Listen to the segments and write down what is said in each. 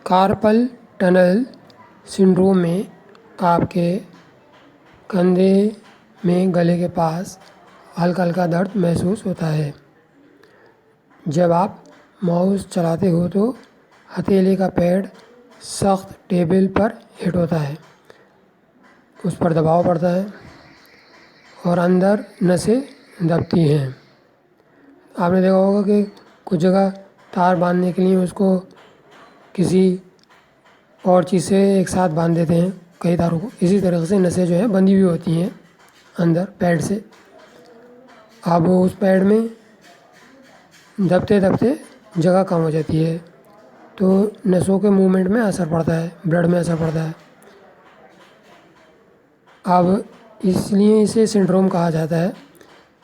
کارپل tunnel syndrome میں آپ کے کندھے میں گلے کے پاس ہلکا ہلکا درد محسوس ہوتا ہے۔ جب آپ ماؤس چلاتے ہو تو ہتھیلی کا پیڈ سخت ٹیبل پر ہٹ ہوتا ہے، اس پر دباؤ پڑتا ہے اور اندر نسیں دبتی ہیں۔ آپ نے دیکھا ہوگا کہ کچھ جگہ تار باندھنے کے لیے اس کو کسی اور چیز سے ایک ساتھ باندھ دیتے ہیں کئی تاروں کو، اسی طریقے سے نسیں جو ہیں بندھی ہوئی ہوتی ہیں اندر پیڈ سے۔ اب اس پیڈ میں دبتے دبتے جگہ کم ہو جاتی ہے تو نسوں کے موومنٹ میں اثر پڑتا ہے، بلڈ میں اثر پڑتا ہے۔ اب اس لیے اسے سنڈروم کہا جاتا ہے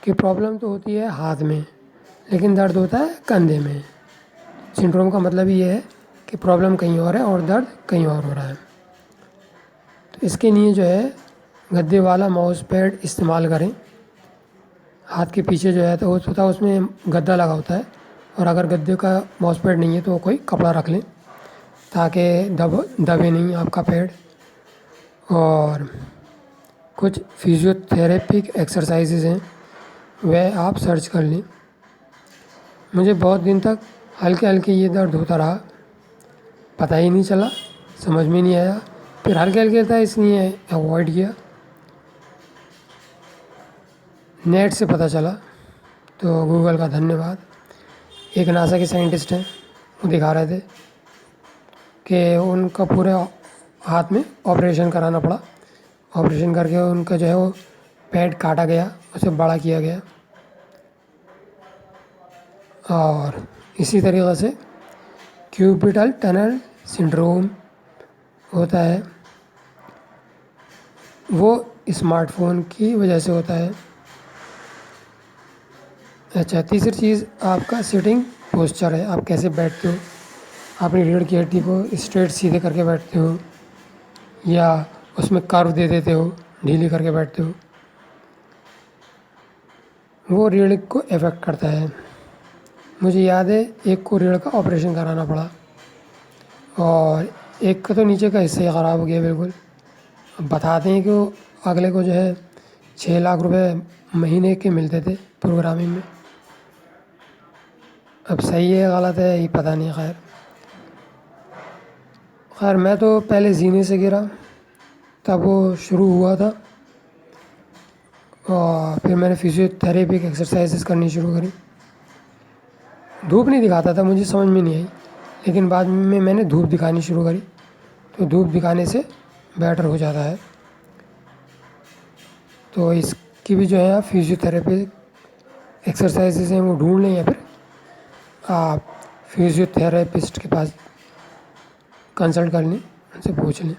کہ پرابلم تو ہوتی ہے ہاتھ میں لیکن درد ہوتا ہے کندھے میں۔ سنڈروم کا مطلب یہ ہے کہ پرابلم کہیں اور ہے اور درد کہیں اور ہو رہا ہے۔ تو اس کے لیے جو ہے گدے والا ماؤس پیڈ استعمال کریں۔ ہاتھ کے پیچھے جو ہے تو ہوتا ہے اس میں گدا لگا ہوتا ہے، اور اگر گدے کا ماؤس پیڈ نہیں ہے تو کوئی کپڑا رکھ لیں تاکہ دبے نہیں آپ کا پیڈ۔ اور کچھ فزیو تھراپک ایکسرسائزز ہیں وہ آپ سرچ کر لیں۔ مجھے بہت دن تک ہلکے ہلکے یہ درد ہوتا رہا، پتہ ہی نہیں چلا، سمجھ میں نہیں آیا، پھر ہلکے ہلکے تھا اس لیے اوائڈ کیا۔ نیٹ سے پتہ چلا تو گوگل کا دھنیہ واد۔ ایک ناسا کے سائنٹسٹ ہیں، وہ دکھا رہے تھے کہ ان کا پورے ہاتھ میں آپریشن کرانا پڑا، آپریشن کر کے ان کا جو ہے وہ پیڈ کاٹا گیا، اسے بڑا کیا گیا۔ اور اسی طریقے سے کارپل ٹنل سنڈروم ہوتا ہے، وہ اسمارٹ فون کی وجہ سے ہوتا ہے۔ اچھا، تیسری چیز آپ کا سیٹنگ پوسچر ہے، آپ کیسے بیٹھتے ہو، اپنی ریڑھ کی ہڈی کو اسٹریٹ سیدھے کر کے بیٹھتے ہو یا اس میں کرو دے دیتے ہو، ڈھیلی کر کے بیٹھتے ہو، وہ ریڑھ کو افیکٹ کرتا ہے۔ مجھے یاد ہے ایک کو ریڑھ کا آپریشن کرانا پڑا اور ایک کا تو نیچے کا حصہ ہی خراب ہو گیا بالکل۔ بتاتے ہیں کہ وہ اگلے کو جو ہے 6 لاکھ روپے مہینے کے ملتے تھے پروگرامنگ میں۔ اب صحیح ہے غلط ہے یہ پتہ نہیں۔ خیر میں تو پہلے زینے سے گرا تب وہ شروع ہوا تھا، اور پھر میں نے فزیو تھراپک ایکسرسائزز کرنی شروع کری۔ دھوپ نہیں دکھاتا تھا، مجھے سمجھ میں نہیں آئی، لیکن بعد میں نے دھوپ دکھانی شروع کری تو دھوپ دکھانے سے بیٹر ہو جاتا ہے۔ تو اس کی بھی جو ہے آپ فزیو تھراپی ایکسرسائزز ہیں وہ ڈھونڈ لیں یا پھر آپ فزیو تھراپسٹ کے پاس کنسلٹ کر لیں، ان سے پوچھ لیں۔